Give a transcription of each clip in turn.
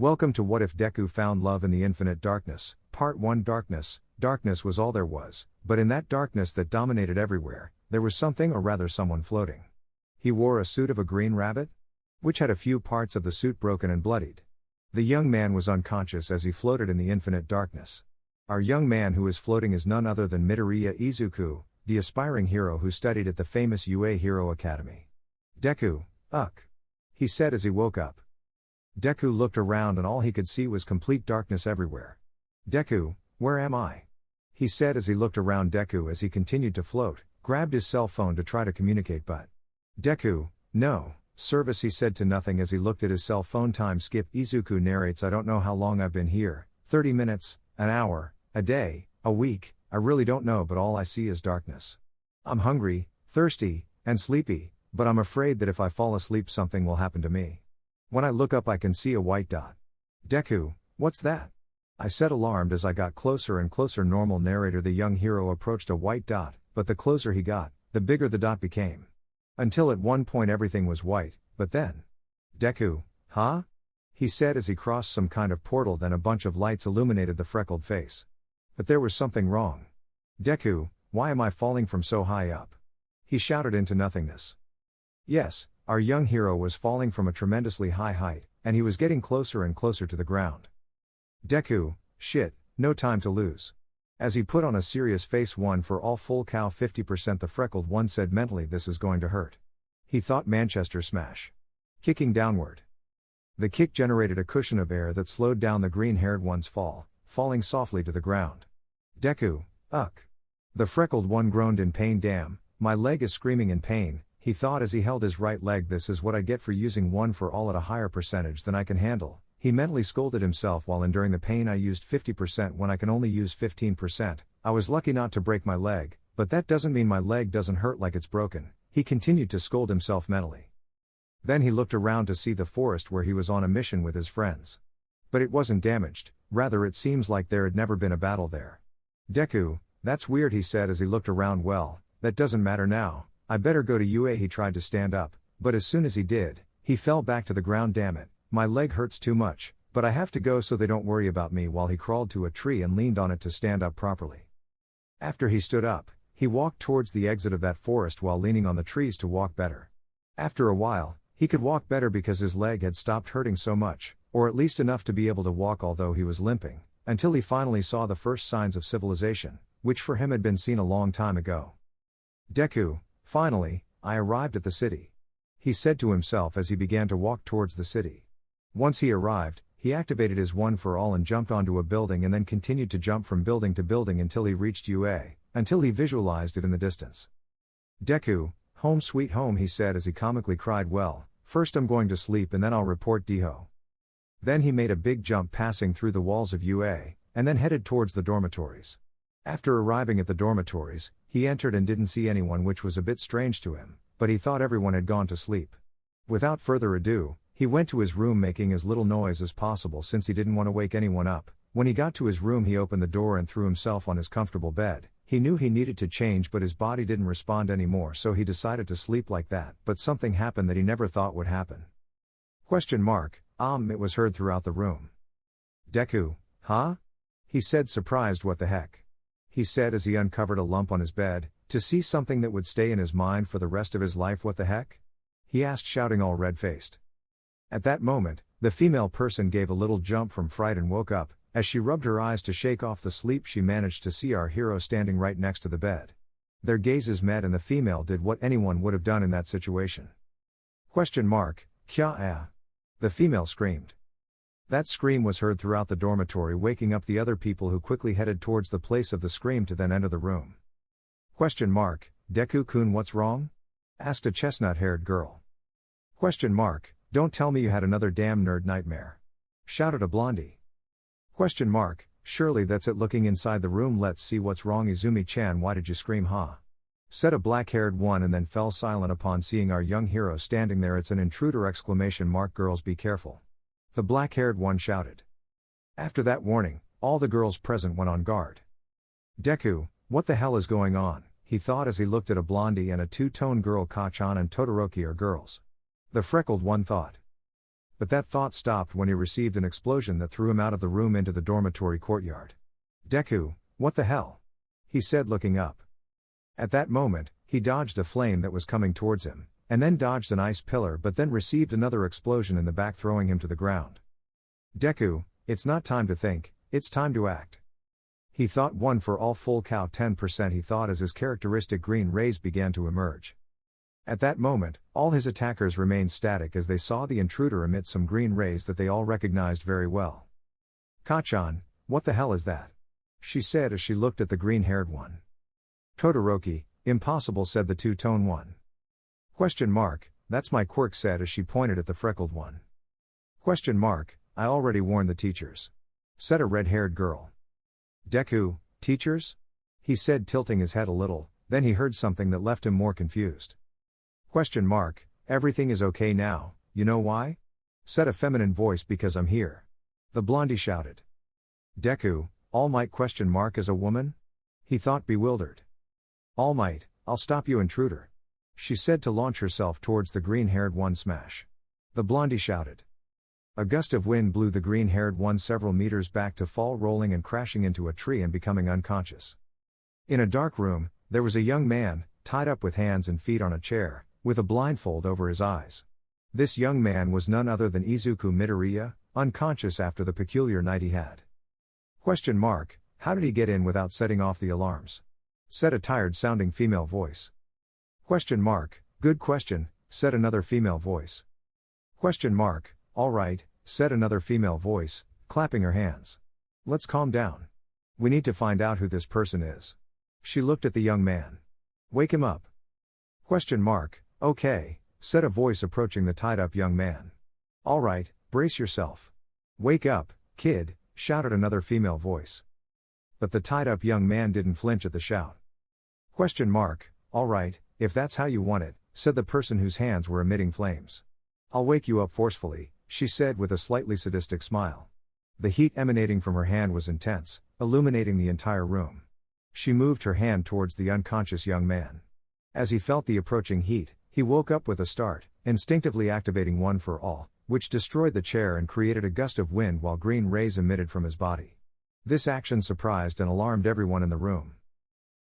Welcome to What If Deku Found Love in the Infinite Darkness, Part 1. Darkness. Darkness was all there was, but in that darkness that dominated everywhere, there was something, or rather someone, floating. He wore a suit of a green rabbit, which had a few parts of the suit broken and bloodied. The young man was unconscious as he floated in the infinite darkness. Our young man who is floating is none other than Midoriya Izuku, the aspiring hero who studied at the famous UA Hero Academy. Deku, he said as he woke up. Deku looked around and all he could see was complete darkness everywhere. Deku, where am I? He said as he looked around. Deku, as he continued to float, grabbed his cell phone to try to communicate, but Deku, no service, he said to nothing as he looked at his cell phone. Time skip. Izuku narrates, I don't know how long I've been here, 30 minutes, an hour, a day, a week, I really don't know, but all I see is darkness. I'm hungry, thirsty, and sleepy, but I'm afraid that if I fall asleep something will happen to me. When I look up I can see a white dot. Deku, what's that? I said, alarmed as I got closer and closer. Normal narrator, the young hero approached a white dot, but the closer he got, the bigger the dot became. Until at one point everything was white, but then. Deku, huh? He said as he crossed some kind of portal. Then a bunch of lights illuminated the freckled face. But there was something wrong. Deku, why am I falling from so high up? He shouted into nothingness. Yes, our young hero was falling from a tremendously high height, and he was getting closer and closer to the ground. Deku, shit, no time to lose. As he put on a serious face, one for all, full cow 50%, the freckled one said mentally, this is going to hurt. He thought Manchester smash. Kicking downward. The kick generated a cushion of air that slowed down the green-haired one's fall, falling softly to the ground. Deku, The freckled one groaned in pain. Damn, my leg is screaming in pain, he thought as he held his right leg. This is what I get for using one for all at a higher percentage than I can handle, he mentally scolded himself while enduring the pain. I used 50% when I can only use 15%, I was lucky not to break my leg, but that doesn't mean my leg doesn't hurt like it's broken, he continued to scold himself mentally. Then he looked around to see the forest where he was on a mission with his friends. But it wasn't damaged, rather it seems like there had never been a battle there. Deku, that's weird, he said as he looked around. Well, that doesn't matter now, I better go to UA. He tried to stand up, but as soon as he did, he fell back to the ground. Damn it, my leg hurts too much, but I have to go so they don't worry about me. While he crawled to a tree and leaned on it to stand up properly. After he stood up, he walked towards the exit of that forest while leaning on the trees to walk better. After a while, he could walk better because his leg had stopped hurting so much, or at least enough to be able to walk although he was limping, until he finally saw the first signs of civilization, which for him had been seen a long time ago. Deku, finally, I arrived at the city, he said to himself as he began to walk towards the city. Once he arrived, he activated his one for all and jumped onto a building and then continued to jump from building to building until he reached UA, until he visualized it in the distance. Deku, home sweet home, he said as he comically cried, well, first I'm going to sleep and then I'll report Deho. Then he made a big jump passing through the walls of UA, and then headed towards the dormitories. After arriving at the dormitories, he entered and didn't see anyone, which was a bit strange to him, but he thought everyone had gone to sleep. Without further ado, he went to his room making as little noise as possible since he didn't want to wake anyone up. When he got to his room he opened the door and threw himself on his comfortable bed. He knew he needed to change but his body didn't respond anymore, so he decided to sleep like that, but something happened that he never thought would happen. It was heard throughout the room. Deku, huh? He said, surprised. What the heck? He said as he uncovered a lump on his bed, to see something that would stay in his mind for the rest of his life. What the heck? He asked, shouting, all red-faced. At that moment, the female person gave a little jump from fright and woke up. As she rubbed her eyes to shake off the sleep, she managed to see our hero standing right next to the bed. Their gazes met and the female did what anyone would have done in that situation. Kya? The female screamed. That scream was heard throughout the dormitory, waking up the other people who quickly headed towards the place of the scream to then enter the room. Deku-kun, what's wrong? Asked a chestnut-haired girl. Don't tell me you had another damn nerd nightmare. Shouted a blondie. Surely that's it. Looking inside the room, let's see what's wrong. Izumi-chan, why did you scream, huh? Said a black-haired one and then fell silent upon seeing our young hero standing there. It's an intruder! Girls, be careful. The black-haired one shouted. After that warning, all the girls present went on guard. Deku, what the hell is going on? He thought as he looked at a blondie and a two-tone girl. Kachan and Todoroki are girls. The freckled one thought. But that thought stopped when he received an explosion that threw him out of the room into the dormitory courtyard. Deku, what the hell? He said, looking up. At that moment, he dodged a flame that was coming towards him, and then dodged an ice pillar but then received another explosion in the back, throwing him to the ground. Deku, it's not time to think, it's time to act. He thought, one for all, full cow 10%, he thought as his characteristic green rays began to emerge. At that moment, all his attackers remained static as they saw the intruder emit some green rays that they all recognized very well. Kachan, what the hell is that? She said as she looked at the green-haired one. Todoroki, impossible, said the two-tone one. That's my quirk, said as she pointed at the freckled one. I already warned the teachers. Said a red-haired girl. Deku, teachers? He said, tilting his head a little, then he heard something that left him more confused. Everything is okay now, you know why? Said a feminine voice, because I'm here. The blondie shouted. Deku, All Might? As a woman? He thought, bewildered. All Might, I'll stop you, intruder. She said to launch herself towards the green-haired one. Smash. The blondie shouted. A gust of wind blew the green-haired one several meters back to fall, rolling and crashing into a tree and becoming unconscious. In a dark room, there was a young man, tied up with hands and feet on a chair, with a blindfold over his eyes. This young man was none other than Izuku Midoriya, unconscious after the peculiar night he had. How did he get in without setting off the alarms? Said a tired-sounding female voice. Good question, said another female voice. All right, said another female voice, clapping her hands. Let's calm down. We need to find out who this person is. She looked at the young man. Wake him up. Okay, said a voice approaching the tied-up young man. All right, brace yourself. Wake up, kid, shouted another female voice. But the tied-up young man didn't flinch at the shout. All right, if that's how you want it, said the person whose hands were emitting flames. I'll wake you up forcefully, she said with a slightly sadistic smile. The heat emanating from her hand was intense, illuminating the entire room. She moved her hand towards the unconscious young man. As he felt the approaching heat, he woke up with a start, instinctively activating One for All, which destroyed the chair and created a gust of wind while green rays emitted from his body. This action surprised and alarmed everyone in the room.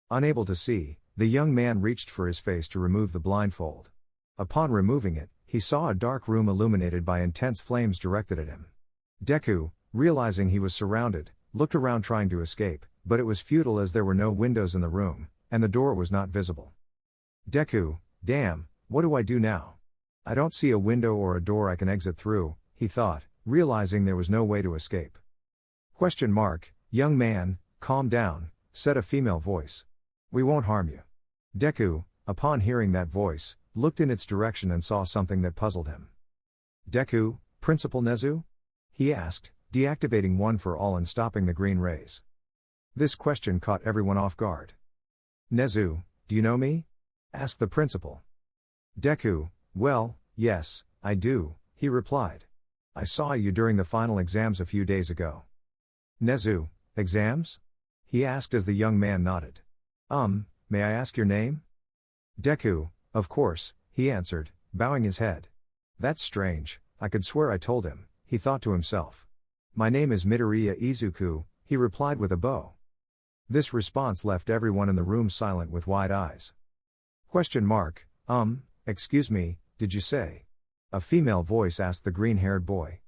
Unable to see, the young man reached for his face to remove the blindfold. Upon removing it, he saw a dark room illuminated by intense flames directed at him. Deku, realizing he was surrounded, looked around trying to escape, but it was futile as there were no windows in the room, and the door was not visible. Deku, damn, what do I do now? I don't see a window or a door I can exit through, he thought, realizing there was no way to escape. Young man, calm down, said a female voice. We won't harm you. Deku, upon hearing that voice, looked in its direction and saw something that puzzled him. Deku, Principal Nezu? He asked, deactivating One for All and stopping the green rays. This question caught everyone off guard. Nezu, do you know me? Asked the principal. Deku, well, yes, I do, he replied. I saw you during the final exams a few days ago. Nezu, exams? He asked as the young man nodded. May I ask your name? Deku, of course, he answered, bowing his head. That's strange, I could swear I told him, he thought to himself. My name is Midoriya Izuku, he replied with a bow. This response left everyone in the room silent with wide eyes. Excuse me, did you say? A female voice asked the green-haired boy.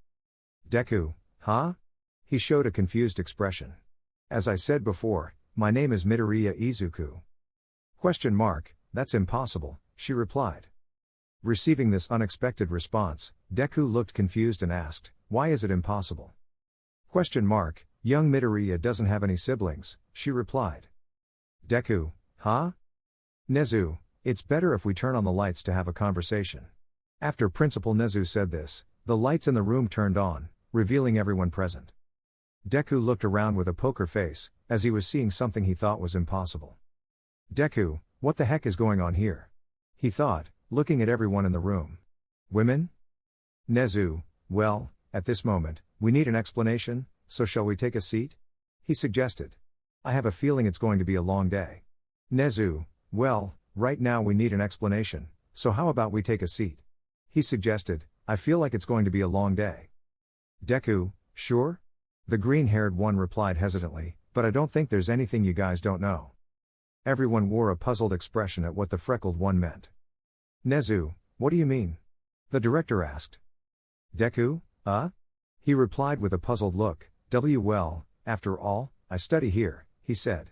Deku, huh? He showed a confused expression. As I said before, my name is Midoriya Izuku. That's impossible, she replied. Receiving this unexpected response, Deku looked confused and asked, why is it impossible? Young Midoriya doesn't have any siblings, she replied. Deku, huh? Nezu, it's better if we turn on the lights to have a conversation. After Principal Nezu said this, the lights in the room turned on, revealing everyone present. Deku looked around with a poker face, as he was seeing something he thought was impossible. Deku, what the heck is going on here? He thought, looking at everyone in the room. Women? Nezu, well, at this moment, we need an explanation, so shall we take a seat? He suggested. I have a feeling it's going to be a long day. Nezu, well, right now we need an explanation, so how about we take a seat? He suggested, I feel like it's going to be a long day. Deku, sure? The green-haired one replied hesitantly, but I don't think there's anything you guys don't know. Everyone wore a puzzled expression at what the freckled one meant. Nezu, what do you mean? The director asked. Deku, He replied with a puzzled look, well, after all, I study here, he said.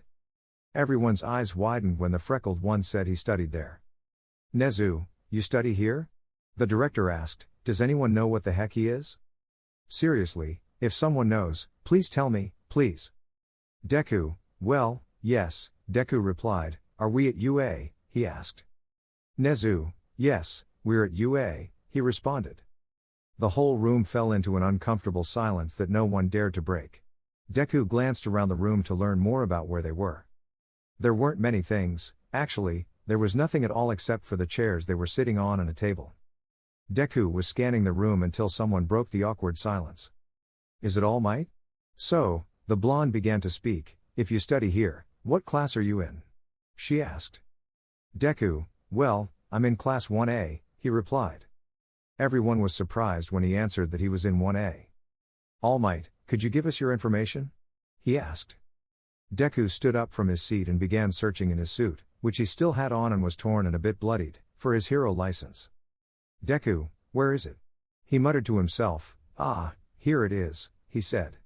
Everyone's eyes widened when the freckled one said he studied there. Nezu, you study here? The director asked, does anyone know what the heck he is? Seriously, if someone knows, please tell me, please. Deku, well, yes, Deku replied, are we at UA, he asked. Nezu, yes, we're at UA, he responded. The whole room fell into an uncomfortable silence that no one dared to break. Deku glanced around the room to learn more about where they were. There weren't many things, actually, there was nothing at all except for the chairs they were sitting on and a table. Deku was scanning the room until someone broke the awkward silence. Is it All Might? So, the blonde began to speak, if you study here, what class are you in? She asked. Deku, well, I'm in class 1A, he replied. Everyone was surprised when he answered that he was in 1A. All Might, could you give us your information? He asked. Deku stood up from his seat and began searching in his suit, which he still had on and was torn and a bit bloodied, for his hero license. Deku, where is it? He muttered to himself, here it is, he said.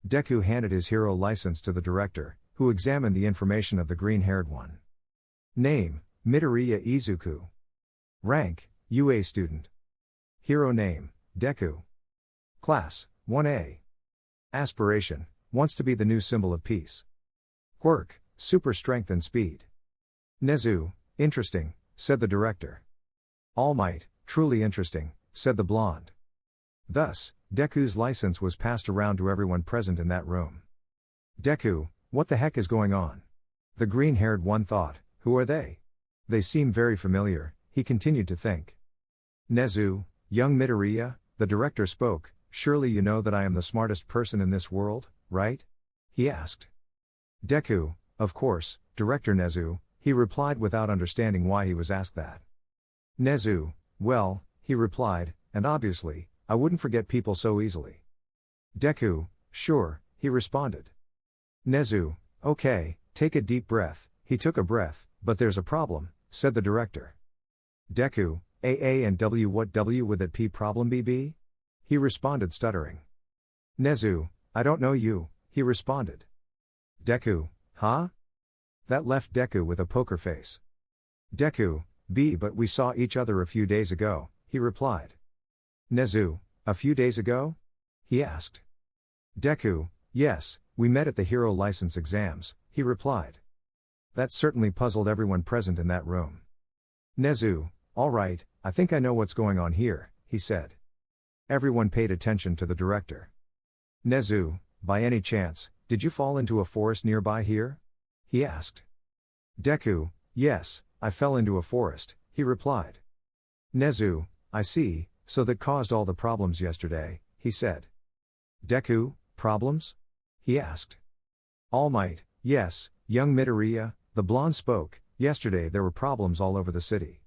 Deku handed his hero license to the director, who examined the information of the green-haired one. Name, Midoriya Izuku. Rank, UA student. Hero name, Deku. Class, 1A. Aspiration, wants to be the new symbol of peace. Quirk, super strength and speed. Nezu, interesting, said the director. All Might, truly interesting, said the blonde. Thus, Deku's license was passed around to everyone present in that room. Deku, what the heck is going on? The green-haired one thought, who are they? They seem very familiar, he continued to think. Nezu, young Midoriya, the director spoke, surely you know that I am the smartest person in this world, right? He asked. Deku, of course, Director Nezu, he replied without understanding why he was asked that. Nezu, well, he replied, and obviously, I wouldn't forget people so easily. Deku, sure, he responded. Nezu, okay, take a deep breath, he took a breath, but there's a problem, said the director. Deku, A and W, what W would that P problem be? He responded stuttering. Nezu, I don't know you, he responded. Deku, huh? That left Deku with a poker face. Deku, B, but we saw each other a few days ago, he replied. Nezu, a few days ago? He asked. Deku, yes, we met at the hero license exams, he replied. That certainly puzzled everyone present in that room. Nezu, all right, I think I know what's going on here, he said. Everyone paid attention to the director. Nezu, by any chance, did you fall into a forest nearby here? He asked. Deku, yes, I fell into a forest, he replied. Nezu, I see, so that caused all the problems yesterday, he said. Deku, problems? He asked. All Might, yes, young Midoriya, the blonde spoke, yesterday there were problems all over the city.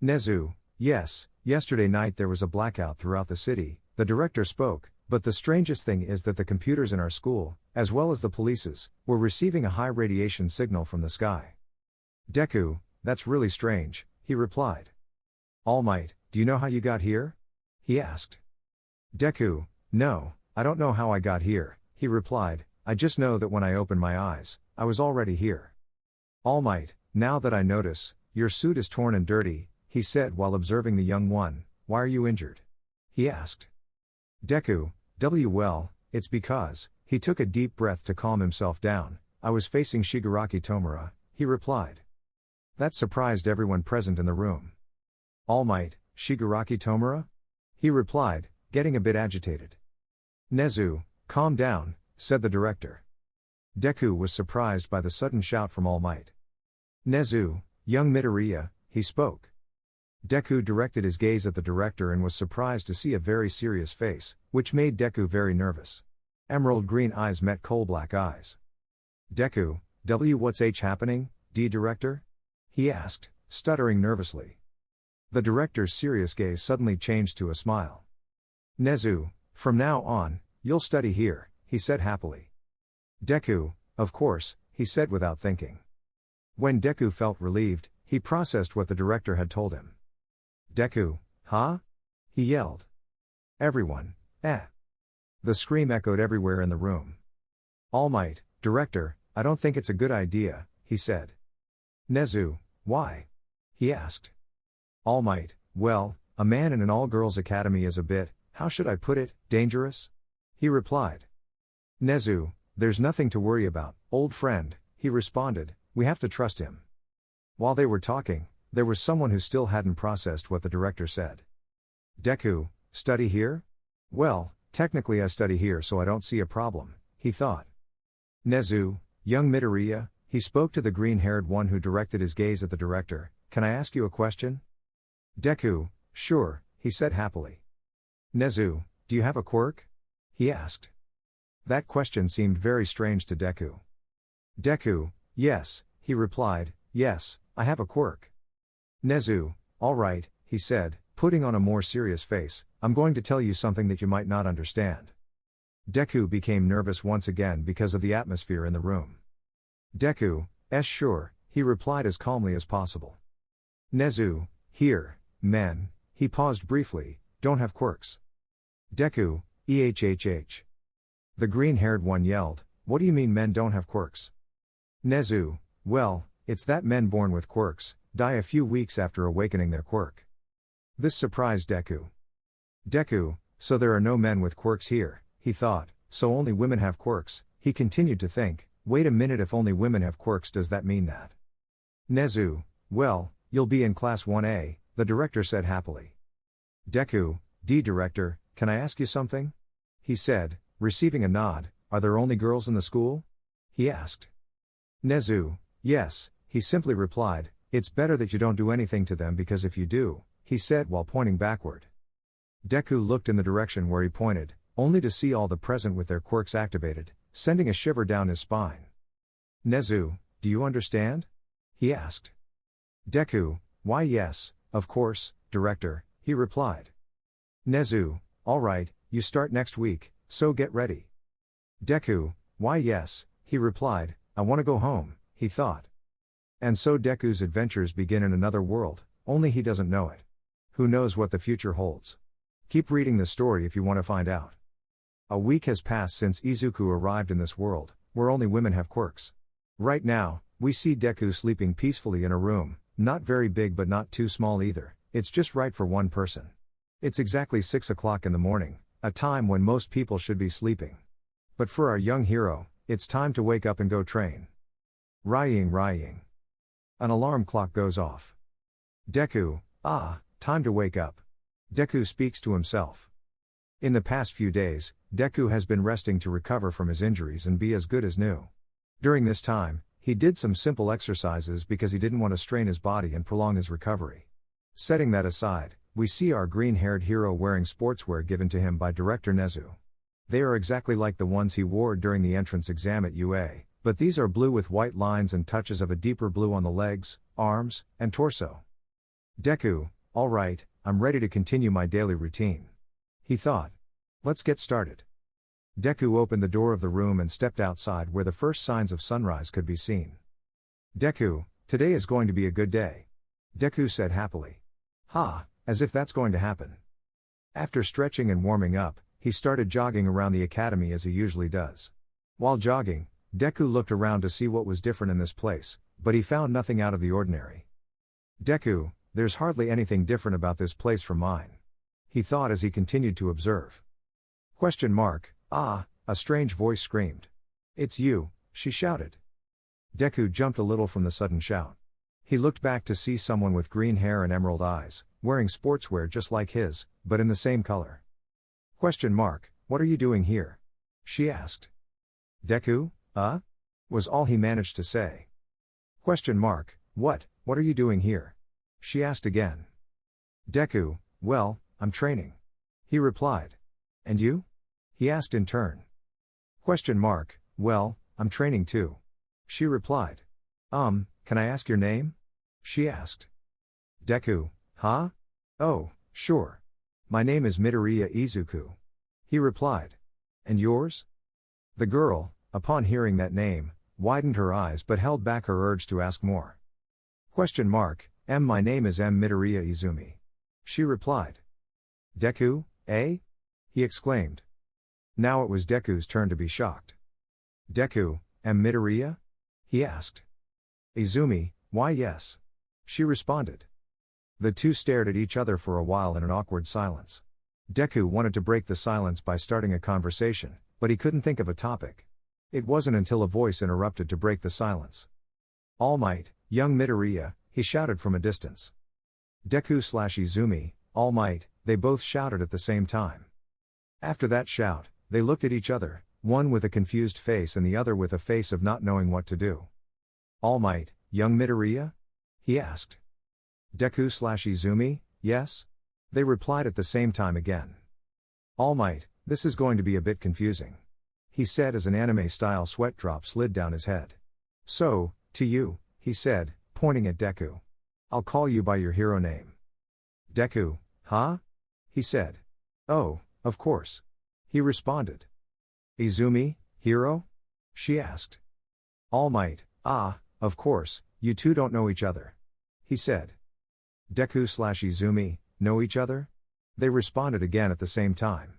Nezu, yes, yesterday night there was a blackout throughout the city, the director spoke, but the strangest thing is that the computers in our school, as well as the police's, were receiving a high radiation signal from the sky. Deku, that's really strange, he replied. All Might, do you know how you got here? He asked. Deku, no, I don't know how I got here, he replied, I just know that when I opened my eyes, I was already here. All Might, now that I notice, your suit is torn and dirty, he said while observing the young one, why are you injured? He asked. Deku, well, it's because, he took a deep breath to calm himself down, I was facing Shigaraki Tomura, he replied. That surprised everyone present in the room. All Might, Shigaraki Tomura? He replied, getting a bit agitated. Nezu, calm down, said the director. Deku was surprised by the sudden shout from All Might. Nezu, young Midoriya, he spoke. Deku directed his gaze at the director and was surprised to see a very serious face, which made Deku very nervous. Emerald green eyes met coal-black eyes. Deku, what's happening, D director? He asked, stuttering nervously. The director's serious gaze suddenly changed to a smile. Nezu, from now on, you'll study here, he said happily. Deku, of course, he said without thinking. When Deku felt relieved, he processed what the director had told him. Deku, huh? He yelled. Everyone, eh. The scream echoed everywhere in the room. All Might, director, I don't think it's a good idea, he said. Nezu, why? He asked. All Might, well, a man in an all-girls academy is a bit, how should I put it, dangerous? He replied. Nezu, there's nothing to worry about, old friend, he responded, we have to trust him. While they were talking, there was someone who still hadn't processed what the director said. Deku, study here? Well, technically I study here so I don't see a problem, he thought. Nezu, young Midoriya, he spoke to the green-haired one who directed his gaze at the director, can I ask you a question? Deku, sure, he said happily. Nezu, do you have a quirk? He asked. That question seemed very strange to Deku. Deku, yes, he replied, yes, I have a quirk. Nezu, all right, he said, putting on a more serious face, I'm going to tell you something that you might not understand. Deku became nervous once again because of the atmosphere in the room. Deku, sure, he replied as calmly as possible. Nezu, here, men, he paused briefly, don't have quirks. Deku, ehhh. The green-haired one yelled, what do you mean men don't have quirks? Nezu, well, it's that men born with quirks die a few weeks after awakening their quirk. This surprised Deku. Deku, so there are no men with quirks here, he thought, so only women have quirks, he continued to think, wait a minute, if only women have quirks does that mean that? Nezu, well, you'll be in class 1A, the director said happily. Deku, director, can I ask you something? He said, receiving a nod, are there only girls in the school? He asked. Nezu, yes, he simply replied, it's better that you don't do anything to them because if you do, he said while pointing backward. Deku looked in the direction where he pointed, only to see all the present with their quirks activated, sending a shiver down his spine. Nezu, do you understand? He asked. Deku, why yes, of course, director, he replied. Nezu, all right, you start next week, so get ready. Deku, why yes, he replied, I want to go home, he thought. And so Deku's adventures begin in another world, only he doesn't know it. Who knows what the future holds? Keep reading the story if you want to find out. A week has passed since Izuku arrived in this world, where only women have quirks. Right now, we see Deku sleeping peacefully in a room, not very big but not too small either, it's just right for one person. It's exactly 6 o'clock in the morning, a time when most people should be sleeping. But for our young hero, it's time to wake up and go train. Rying. An alarm clock goes off. Deku, time to wake up. Deku speaks to himself. In the past few days, Deku has been resting to recover from his injuries and be as good as new. During this time, he did some simple exercises because he didn't want to strain his body and prolong his recovery. Setting that aside, we see our green-haired hero wearing sportswear given to him by director Nezu. They are exactly like the ones he wore during the entrance exam at UA, but these are blue with white lines and touches of a deeper blue on the legs, arms, and torso. Deku, all right, I'm ready to continue my daily routine. He thought. Let's get started. Deku opened the door of the room and stepped outside where the first signs of sunrise could be seen. Deku, today is going to be a good day. Deku said happily. As if that's going to happen. After stretching and warming up, he started jogging around the academy as he usually does. While jogging, Deku looked around to see what was different in this place, but he found nothing out of the ordinary. Deku, there's hardly anything different about this place from mine. He thought as he continued to observe. A strange voice screamed. It's you, she shouted. Deku jumped a little from the sudden shout. He looked back to see someone with green hair and emerald eyes, wearing sportswear just like his, but in the same color. What are you doing here? She asked. Deku, was all he managed to say. What are you doing here? She asked again. Deku, well, I'm training. He replied. And you? He asked in turn. Well, I'm training too. She replied. Can I ask your name? She asked. Deku, Oh, sure. My name is Midoriya Izuku. He replied. And yours? The girl, upon hearing that name, widened her eyes but held back her urge to ask more. Question mark, My name is Midoriya Izumi. She replied. Deku, eh? He exclaimed. Now it was Deku's turn to be shocked. Deku, Midoriya? He asked. Izumi, why yes. She responded. The two stared at each other for a while in an awkward silence. Deku wanted to break the silence by starting a conversation, but he couldn't think of a topic. It wasn't until a voice interrupted to break the silence. All Might, young Midoriya, he shouted from a distance. Deku/Izumi, All Might, they both shouted at the same time. After that shout, they looked at each other, one with a confused face and the other with a face of not knowing what to do. All Might, young Midoriya? He asked. Deku/Izumi, yes? They replied at the same time again. All Might, this is going to be a bit confusing. He said as an anime-style sweat drop slid down his head. So, to you, he said, pointing at Deku. I'll call you by your hero name. Deku, huh? He said. Oh, of course. He responded. Izumi, hero? She asked. All Might, of course, you two don't know each other. He said. Deku/Izumi, know each other? They responded again at the same time.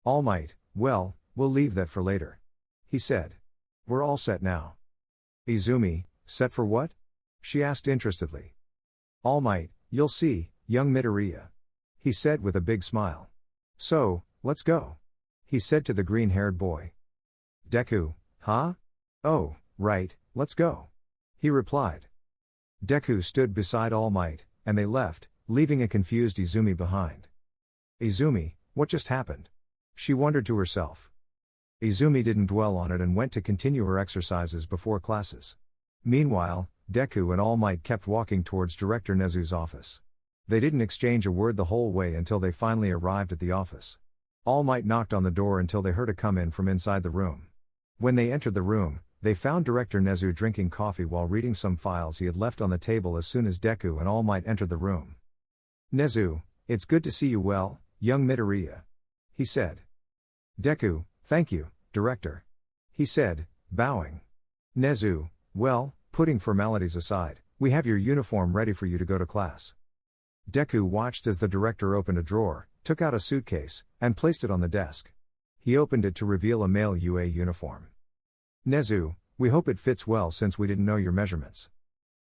All Might, well, we'll leave that for later. He said. We're all set now. Izumi, set for what? She asked interestedly. All Might, you'll see, young Midoriya. He said with a big smile. So, let's go. He said to the green-haired boy. Deku, huh? Oh, right, let's go. He replied. Deku stood beside All Might, and they left, leaving a confused Izumi behind. Izumi, what just happened? She wondered to herself. Izumi didn't dwell on it and went to continue her exercises before classes. Meanwhile, Deku and All Might kept walking towards Director Nezu's office. They didn't exchange a word the whole way until they finally arrived at the office. All Might knocked on the door until they heard a come in from inside the room. When they entered the room, they found Director Nezu drinking coffee while reading some files he had left on the table as soon as Deku and All Might entered the room. Nezu, it's good to see you well, young Midoriya. He said. Deku, thank you, Director. He said, bowing. Nezu, well, putting formalities aside, we have your uniform ready for you to go to class. Deku watched as the director opened a drawer, took out a suitcase, and placed it on the desk. He opened it to reveal a male UA uniform. Nezu, we hope it fits well since we didn't know your measurements.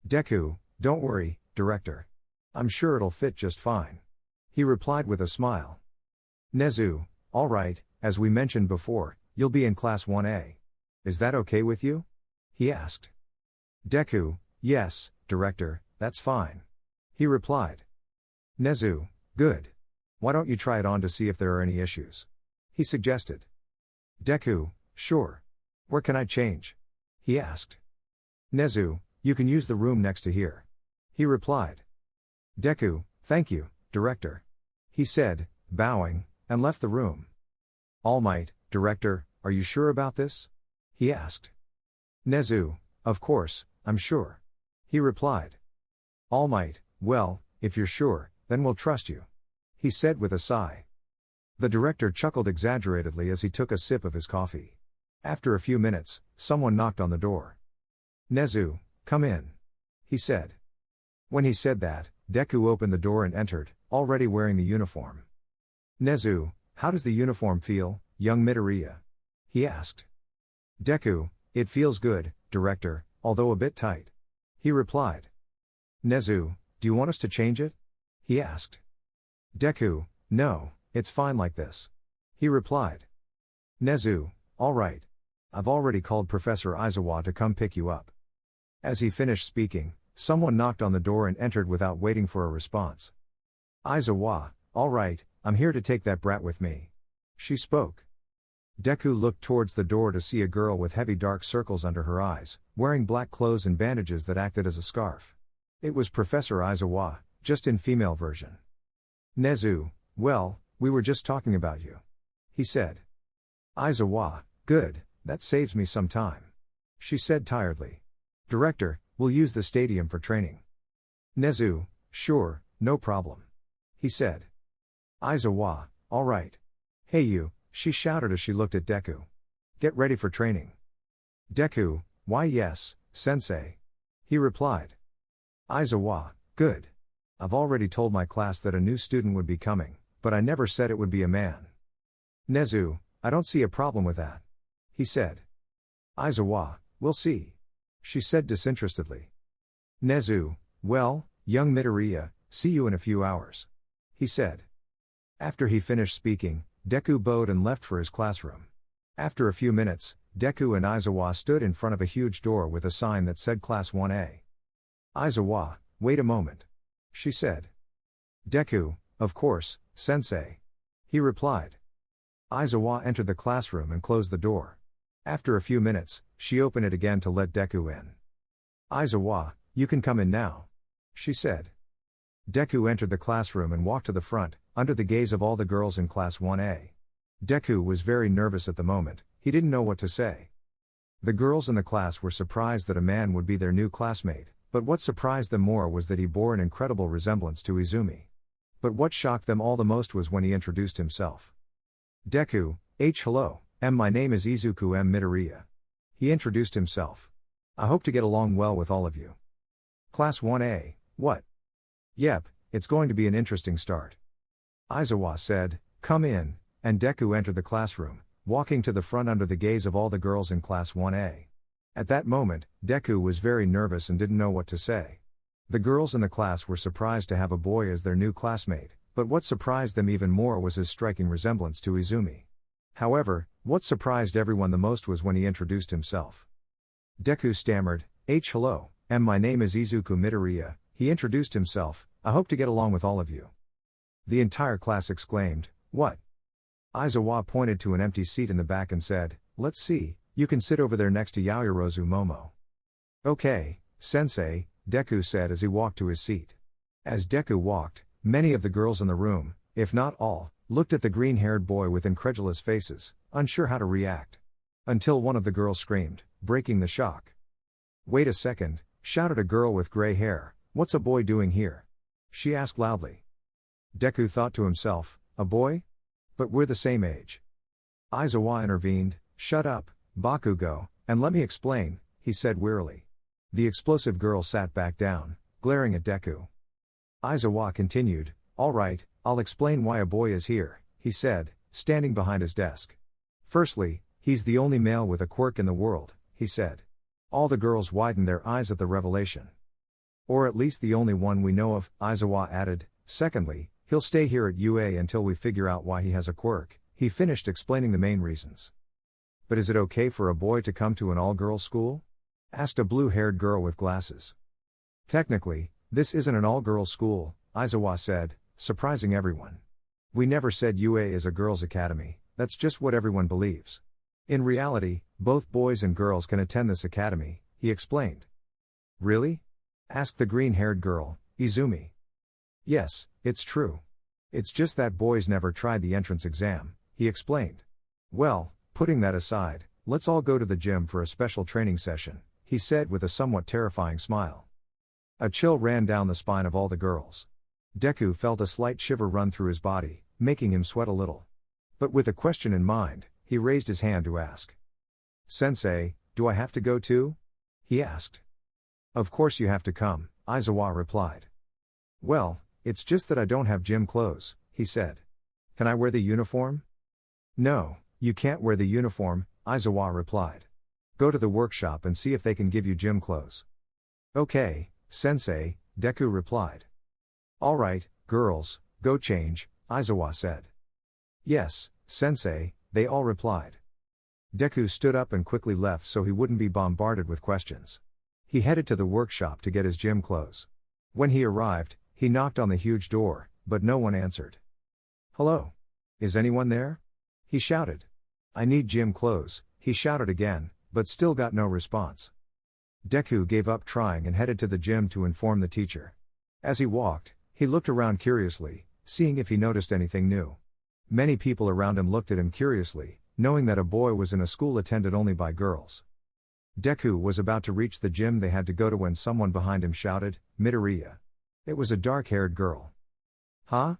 Deku, don't worry, Director. I'm sure it'll fit just fine. He replied with a smile. Nezu, all right, as we mentioned before, you'll be in Class 1A. Is that okay with you? He asked. Deku, yes, Director, that's fine. He replied. Nezu, good. Why don't you try it on to see if there are any issues? He suggested. Deku, sure. Where can I change? He asked. Nezu, you can use the room next to here. He replied. Deku, thank you, Director. He said, bowing, and left the room. All Might, Director, are you sure about this? He asked. Nezu, of course, I'm sure. He replied. All Might, well, if you're sure, then we'll trust you. He said with a sigh. The director chuckled exaggeratedly as he took a sip of his coffee. After a few minutes, someone knocked on the door. Nezu, come in. He said. When he said that, Deku opened the door and entered, already wearing the uniform. Nezu, how does the uniform feel, young Midoriya? He asked. Deku, it feels good, Director, although a bit tight. He replied. Nezu, do you want us to change it? He asked. Deku, no, it's fine like this. He replied. Nezu, all right. I've already called Professor Aizawa to come pick you up. As he finished speaking, someone knocked on the door and entered without waiting for a response. Aizawa, all right, I'm here to take that brat with me. She spoke. Deku looked towards the door to see a girl with heavy dark circles under her eyes, wearing black clothes and bandages that acted as a scarf. It was Professor Aizawa, just in female version. Nezu, well, we were just talking about you. He said. Aizawa, good, that saves me some time. She said tiredly. Director, we'll use the stadium for training. Nezu, sure, no problem. he said. Aizawa, all right. Hey you, she shouted as she looked at Deku. Get ready for training. Deku, why yes, sensei. He replied. Aizawa, good. I've already told my class that a new student would be coming, but I never said it would be a man. Nezu, I don't see a problem with that. He said. Aizawa, we'll see. She said disinterestedly. Nezu, well, young Midoriya, see you in a few hours. He said. After he finished speaking, Deku bowed and left for his classroom. After a few minutes, Deku and Aizawa stood in front of a huge door with a sign that said Class 1A. Aizawa, wait a moment. She said. Deku, of course, sensei. He replied. Aizawa entered the classroom and closed the door. After a few minutes, she opened it again to let Deku in. Aizawa, you can come in now. She said. Deku entered the classroom and walked to the front, under the gaze of all the girls in Class 1A. Deku was very nervous at the moment, he didn't know what to say. The girls in the class were surprised that a man would be their new classmate, but what surprised them more was that he bore an incredible resemblance to Izumi. But what shocked them all the most was when he introduced himself. Deku, hello, my name is Izuku Midoriya. He introduced himself. I hope to get along well with all of you. Class 1A, what? Yep, it's going to be an interesting start. Aizawa said, come in, and Deku entered the classroom, walking to the front under the gaze of all the girls in Class 1A. At that moment, Deku was very nervous and didn't know what to say. The girls in the class were surprised to have a boy as their new classmate, but what surprised them even more was his striking resemblance to Izumi. However, what surprised everyone the most was when he introduced himself. Deku stammered, hello, my name is Izuku Midoriya. He introduced himself, I hope to get along with all of you. The entire class exclaimed, what? Aizawa pointed to an empty seat in the back and said, let's see, you can sit over there next to Yaoyorozu Momo. Okay, sensei, Deku said as he walked to his seat. As Deku walked, many of the girls in the room, if not all, looked at the green-haired boy with incredulous faces, unsure how to react. Until one of the girls screamed, breaking the shock. Wait a second, shouted a girl with gray hair, what's a boy doing here? She asked loudly. Deku thought to himself, a boy? But we're the same age. Aizawa intervened, shut up, Bakugo, and let me explain, he said wearily. The explosive girl sat back down, glaring at Deku. Aizawa continued, all right, I'll explain why a boy is here, he said, standing behind his desk. Firstly, he's the only male with a quirk in the world, he said. All the girls widened their eyes at the revelation. Or at least the only one we know of, Aizawa added. Secondly, he'll stay here at UA until we figure out why he has a quirk. He finished explaining the main reasons. But is it okay for a boy to come to an all-girls school? Asked a blue-haired girl with glasses. Technically, this isn't an all-girls school, Aizawa said, surprising everyone. We never said UA is a girls' academy, that's just what everyone believes. In reality, both boys and girls can attend this academy, he explained. Really? Asked the green-haired girl, Izumi. Yes, it's true. It's just that boys never tried the entrance exam, he explained. Well, putting that aside, let's all go to the gym for a special training session, he said with a somewhat terrifying smile. A chill ran down the spine of all the girls. Deku felt a slight shiver run through his body, making him sweat a little. But with a question in mind, he raised his hand to ask. Sensei, do I have to go too? He asked. Of course you have to come, Aizawa replied. Well, it's just that I don't have gym clothes, he said. Can I wear the uniform? No, you can't wear the uniform, Aizawa replied. Go to the workshop and see if they can give you gym clothes. Okay, sensei, Deku replied. All right, girls, go change, Aizawa said. Yes, sensei, they all replied. Deku stood up and quickly left so he wouldn't be bombarded with questions. He headed to the workshop to get his gym clothes. When he arrived, he knocked on the huge door, but no one answered. Hello? Is anyone there? He shouted. I need gym clothes, he shouted again, but still got no response. Deku gave up trying and headed to the gym to inform the teacher. As he walked, he looked around curiously, seeing if he noticed anything new. Many people around him looked at him curiously, knowing that a boy was in a school attended only by girls. Deku was about to reach the gym they had to go to when someone behind him shouted, Midoriya. It was a dark-haired girl. Huh?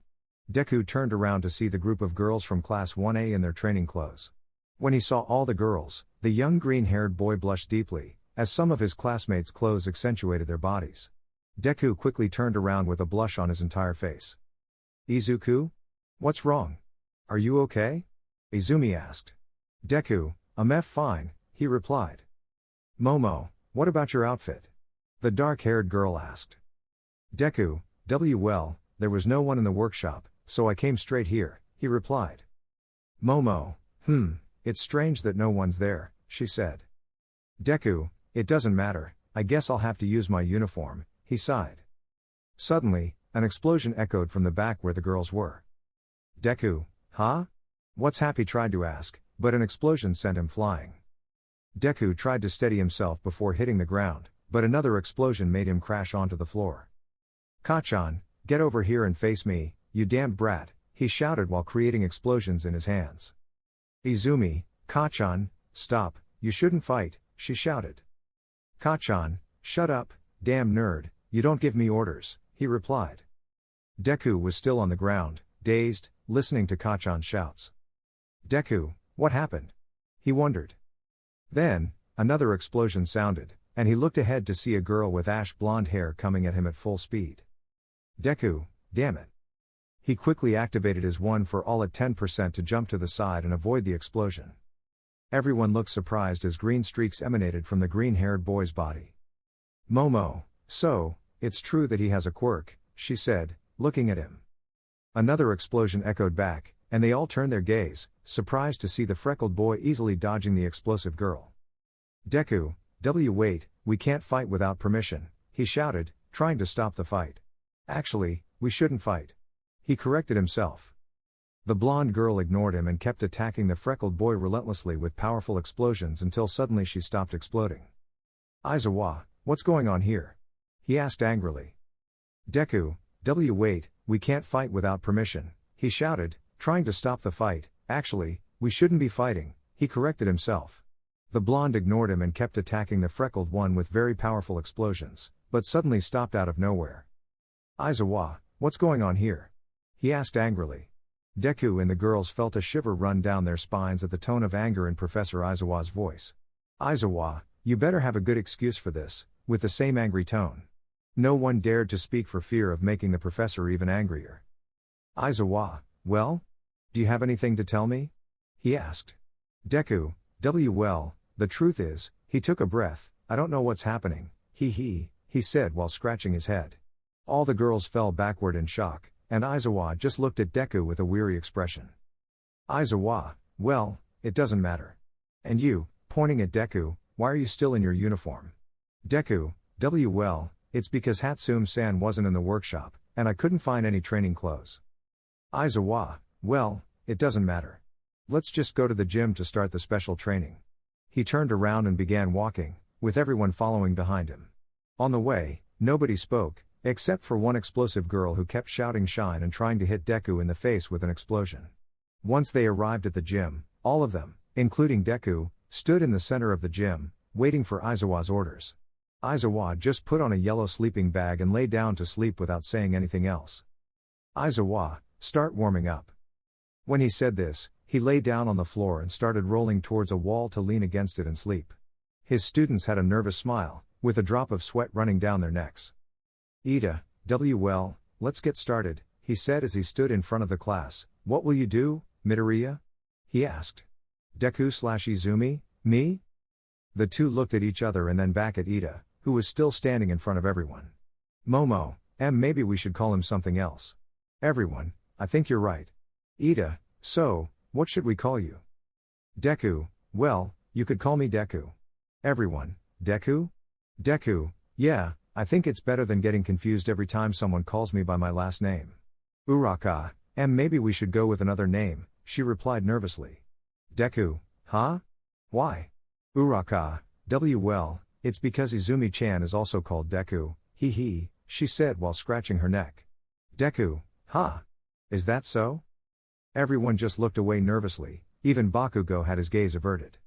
Deku turned around to see the group of girls from Class 1A in their training clothes. When he saw all the girls, the young green-haired boy blushed deeply, as some of his classmates' clothes accentuated their bodies. Deku quickly turned around with a blush on his entire face. Izuku? What's wrong? Are you okay? Izumi asked. Deku, I'm fine, he replied. Momo, what about your outfit? The dark-haired girl asked. Deku, well, there was no one in the workshop, so I came straight here, he replied. Momo, it's strange that no one's there, she said. Deku, it doesn't matter, I guess I'll have to use my uniform, he sighed. Suddenly, an explosion echoed from the back where the girls were. Deku, huh? What's Happy tried to ask, but an explosion sent him flying. Deku tried to steady himself before hitting the ground, but another explosion made him crash onto the floor. Kachan, get over here and face me, you damned brat, he shouted while creating explosions in his hands. Izumi, Kachan, stop, you shouldn't fight, she shouted. Kachan, shut up, damn nerd, you don't give me orders, he replied. Deku was still on the ground, dazed, listening to Kachan's shouts. Deku, what happened? He wondered. Then, another explosion sounded, and he looked ahead to see a girl with ash blonde hair coming at him at full speed. Deku, damn it. He quickly activated his 1 for all at 10% to jump to the side and avoid the explosion. Everyone looked surprised as green streaks emanated from the green-haired boy's body. Momo, so, it's true that he has a quirk, she said, looking at him. Another explosion echoed back, and they all turned their gaze, surprised to see the freckled boy easily dodging the explosive girl. Deku, wait, we can't fight without permission, he shouted, trying to stop the fight. Actually, we shouldn't fight. He corrected himself. The blonde girl ignored him and kept attacking the freckled boy relentlessly with powerful explosions until suddenly she stopped exploding. Aizawa, what's going on here? He asked angrily. Deku, wait, we can't fight without permission, he shouted, trying to stop the fight. Actually, we shouldn't be fighting, he corrected himself. The blonde ignored him and kept attacking the freckled one with very powerful explosions, but suddenly stopped out of nowhere. Aizawa, what's going on here? He asked angrily. Deku and the girls felt a shiver run down their spines at the tone of anger in Professor Aizawa's voice. Aizawa, you better have a good excuse for this, with the same angry tone. No one dared to speak for fear of making the professor even angrier. Aizawa, well? Do you have anything to tell me? He asked. Deku, well, the truth is, he took a breath, I don't know what's happening, he said while scratching his head. All the girls fell backward in shock, and Aizawa just looked at Deku with a weary expression. Aizawa, well, it doesn't matter. And you, pointing at Deku, why are you still in your uniform? Deku, well, it's because Hatsune-san wasn't in the workshop, and I couldn't find any training clothes. Aizawa, well, it doesn't matter. Let's just go to the gym to start the special training. He turned around and began walking, with everyone following behind him. On the way, nobody spoke, except for one explosive girl who kept shouting shine and trying to hit Deku in the face with an explosion. Once they arrived at the gym, all of them, including Deku, stood in the center of the gym, waiting for Aizawa's orders. Aizawa just put on a yellow sleeping bag and lay down to sleep without saying anything else. Aizawa, start warming up. When he said this, he lay down on the floor and started rolling towards a wall to lean against it and sleep. His students had a nervous smile, with a drop of sweat running down their necks. Ida, well, let's get started, he said as he stood in front of the class. What will you do, Midoriya? He asked. Deku/Izumi, me? The two looked at each other and then back at Ida, who was still standing in front of everyone. Momo, maybe we should call him something else. Everyone, I think you're right. Ida, so, what should we call you? Deku, well, you could call me Deku. Everyone, Deku? Deku, yeah, I think it's better than getting confused every time someone calls me by my last name. Uraka, maybe we should go with another name, she replied nervously. Deku, huh? Why? Uraka, well, it's because Izumi-chan is also called Deku, she said while scratching her neck. Deku, huh? Is that so? Everyone just looked away nervously, even Bakugo had his gaze averted.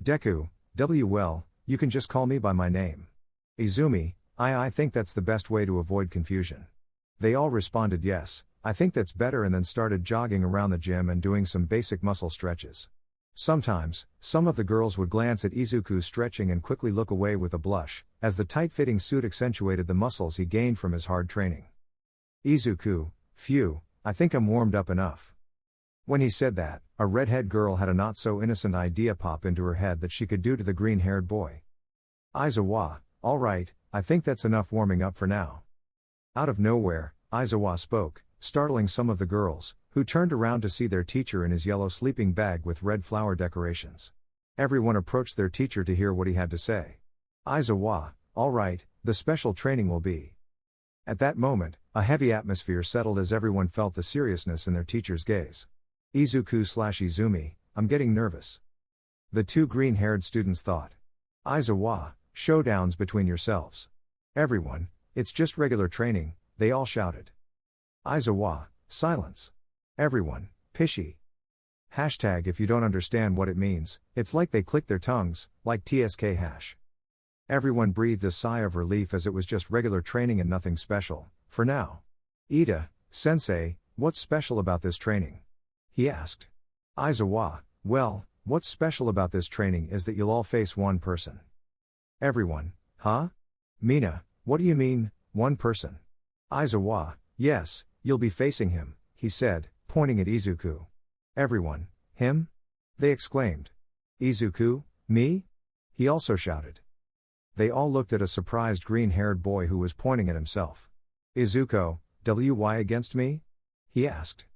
Deku, well, you can just call me by my name. Izumi, I think that's the best way to avoid confusion. They all responded yes, I think that's better, and then started jogging around the gym and doing some basic muscle stretches. Sometimes, some of the girls would glance at Izuku stretching and quickly look away with a blush, as the tight-fitting suit accentuated the muscles he gained from his hard training. Izuku, phew, I think I'm warmed up enough. When he said that, a redhead girl had a not-so-innocent idea pop into her head that she could do to the green-haired boy. Aizawa, alright, I think that's enough warming up for now. Out of nowhere, Aizawa spoke, startling some of the girls, who turned around to see their teacher in his yellow sleeping bag with red flower decorations. Everyone approached their teacher to hear what he had to say. Aizawa, alright, the special training will be. At that moment, a heavy atmosphere settled as everyone felt the seriousness in their teacher's gaze. Izuku/Izumi, I'm getting nervous. The two green-haired students thought. Aizawa, showdowns between yourselves. Everyone, it's just regular training, they all shouted. Aizawa, silence. Everyone, pishy. Hashtag if you don't understand what it means, it's like they clicked their tongues, like TSK hash. Everyone breathed a sigh of relief as it was just regular training and nothing special, for now. Ida, sensei, what's special about this training? He asked. Aizawa, well, what's special about this training is that you'll all face one person. Everyone, huh? Mina, what do you mean, one person? Aizawa, yes, you'll be facing him, he said, pointing at Izuku. Everyone, him? They exclaimed. Izuku, me? He also shouted. They all looked at a surprised green-haired boy who was pointing at himself. Izuku, why against me? He asked.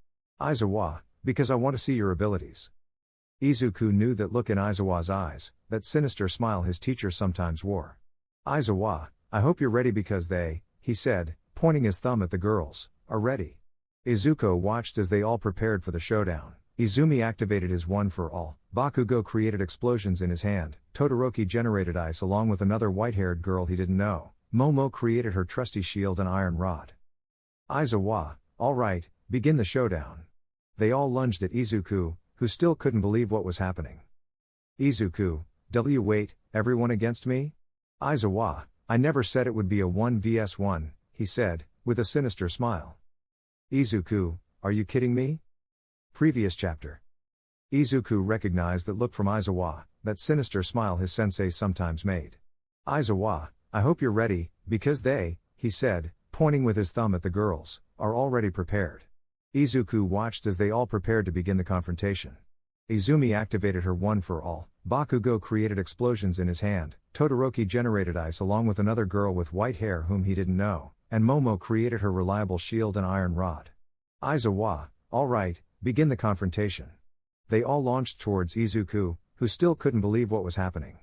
Aizawa, because I want to see your abilities. Izuku knew that look in Aizawa's eyes, that sinister smile his teacher sometimes wore. Aizawa, I hope you're ready because they, he said, pointing his thumb at the girls, are ready. Izuku watched as they all prepared for the showdown. Izumi activated his one-for-all, Bakugo created explosions in his hand, Todoroki generated ice along with another white-haired girl he didn't know, Momo created her trusty shield and iron rod. Aizawa, alright, begin the showdown. They all lunged at Izuku, who still couldn't believe what was happening. Izuku, wait, everyone against me? Aizawa, I never said it would be a 1vs1, he said, with a sinister smile. Izuku, are you kidding me? Previous chapter. Izuku recognized that look from Aizawa, that sinister smile his sensei sometimes made. Aizawa, I hope you're ready, because they, he said, pointing with his thumb at the girls, are already prepared. Izuku watched as they all prepared to begin the confrontation. Izumi activated her one-for-all, Bakugo created explosions in his hand, Todoroki generated ice along with another girl with white hair whom he didn't know, and Momo created her reliable shield and iron rod. Aizawa, alright, begin the confrontation. They all launched towards Izuku, who still couldn't believe what was happening.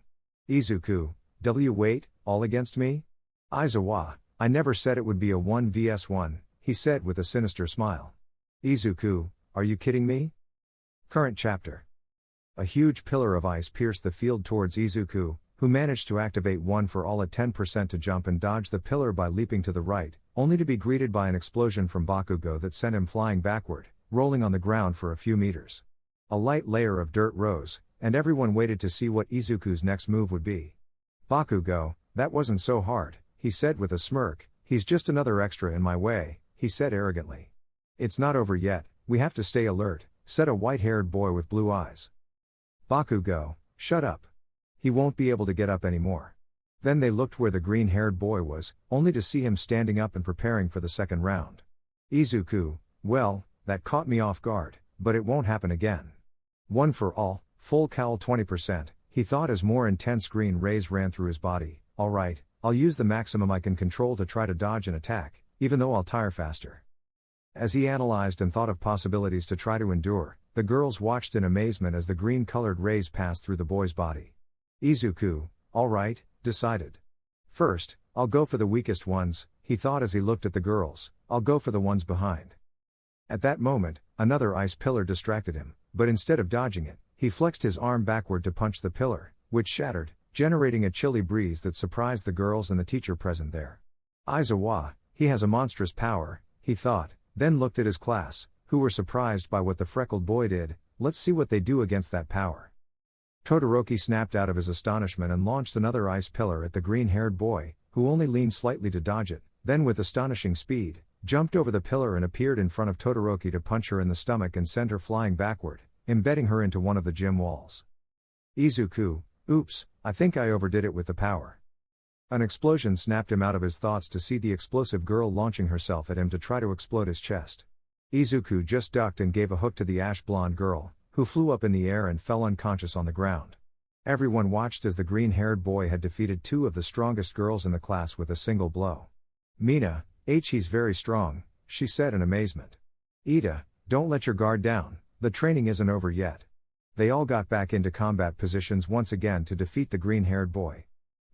Izuku, wait, all against me? Aizawa, I never said it would be a 1vs1, he said with a sinister smile. Izuku, are you kidding me? Current chapter. A huge pillar of ice pierced the field towards Izuku, who managed to activate one-for-all at 10% to jump and dodge the pillar by leaping to the right, only to be greeted by an explosion from Bakugo that sent him flying backward, rolling on the ground for a few meters. A light layer of dirt rose, and everyone waited to see what Izuku's next move would be. Bakugo, that wasn't so hard, he said with a smirk, he's just another extra in my way, he said arrogantly. It's not over yet, we have to stay alert, said a white-haired boy with blue eyes. Bakugo, shut up. He won't be able to get up anymore. Then they looked where the green-haired boy was, only to see him standing up and preparing for the second round. Izuku, well, that caught me off guard, but it won't happen again. One for all, full cowl 20%, he thought as more intense green rays ran through his body. Alright, I'll use the maximum I can control to try to dodge an attack, even though I'll tire faster. As he analyzed and thought of possibilities to try to endure, the girls watched in amazement as the green-colored rays passed through the boy's body. Izuku, alright, decided. First, I'll go for the weakest ones, he thought as he looked at the girls, I'll go for the ones behind. At that moment, another ice pillar distracted him, but instead of dodging it, he flexed his arm backward to punch the pillar, which shattered, generating a chilly breeze that surprised the girls and the teacher present there. Aizawa, he has a monstrous power, he thought, then looked at his class, who were surprised by what the freckled boy did. Let's see what they do against that power. Todoroki snapped out of his astonishment and launched another ice pillar at the green-haired boy, who only leaned slightly to dodge it, then with astonishing speed, jumped over the pillar and appeared in front of Todoroki to punch her in the stomach and send her flying backward, embedding her into one of the gym walls. Izuku, oops, I think I overdid it with the power. An explosion snapped him out of his thoughts to see the explosive girl launching herself at him to try to explode his chest. Izuku just ducked and gave a hook to the ash blonde girl, who flew up in the air and fell unconscious on the ground. Everyone watched as the green-haired boy had defeated two of the strongest girls in the class with a single blow. Mina, he's very strong, she said in amazement. Ida, don't let your guard down, the training isn't over yet. They all got back into combat positions once again to defeat the green-haired boy.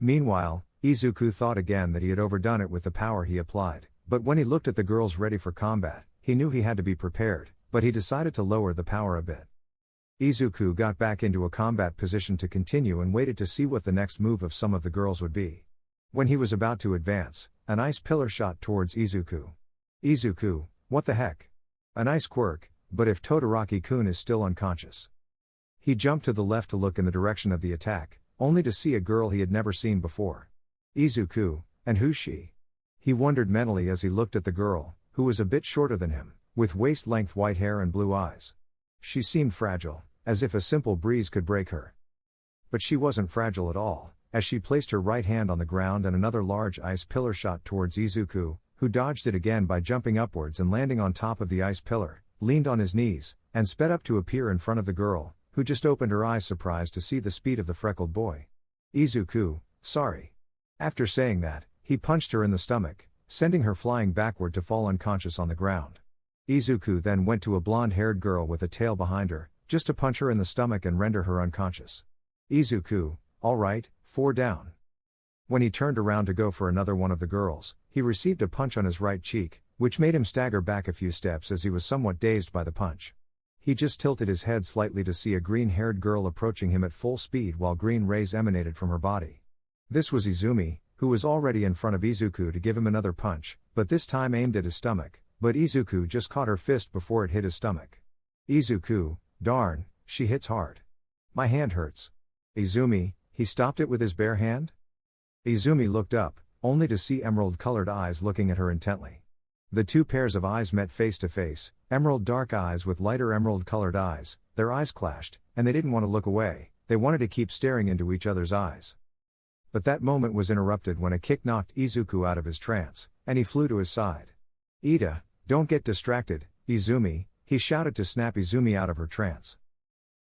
Meanwhile, Izuku thought again that he had overdone it with the power he applied, but when he looked at the girls ready for combat, he knew he had to be prepared, but he decided to lower the power a bit. Izuku got back into a combat position to continue and waited to see what the next move of some of the girls would be. When he was about to advance, an ice pillar shot towards Izuku. Izuku, what the heck? An ice quirk, but if Todoroki-kun is still unconscious. He jumped to the left to look in the direction of the attack, only to see a girl he had never seen before. Izuku, and who's she? He wondered mentally as he looked at the girl, who was a bit shorter than him, with waist-length white hair and blue eyes. She seemed fragile, as if a simple breeze could break her. But she wasn't fragile at all, as she placed her right hand on the ground and another large ice pillar shot towards Izuku, who dodged it again by jumping upwards and landing on top of the ice pillar, leaned on his knees, and sped up to appear in front of the girl, who just opened her eyes surprised to see the speed of the freckled boy. Izuku, sorry. After saying that, he punched her in the stomach, sending her flying backward to fall unconscious on the ground. Izuku then went to a blonde-haired girl with a tail behind her, just to punch her in the stomach and render her unconscious. Izuku, alright, 4 down. When he turned around to go for another one of the girls, he received a punch on his right cheek, which made him stagger back a few steps as he was somewhat dazed by the punch. He just tilted his head slightly to see a green-haired girl approaching him at full speed while green rays emanated from her body. This was Izumi, who was already in front of Izuku to give him another punch, but this time aimed at his stomach, but Izuku just caught her fist before it hit his stomach. Izuku, darn, she hits hard. My hand hurts. Izumi, he stopped it with his bare hand? Izumi looked up, only to see emerald-colored eyes looking at her intently. The two pairs of eyes met face to face, emerald dark eyes with lighter emerald-colored eyes, their eyes clashed, and they didn't want to look away, they wanted to keep staring into each other's eyes. But that moment was interrupted when a kick knocked Izuku out of his trance, and he flew to his side. Ida, don't get distracted, Izumi, he shouted to snap Izumi out of her trance.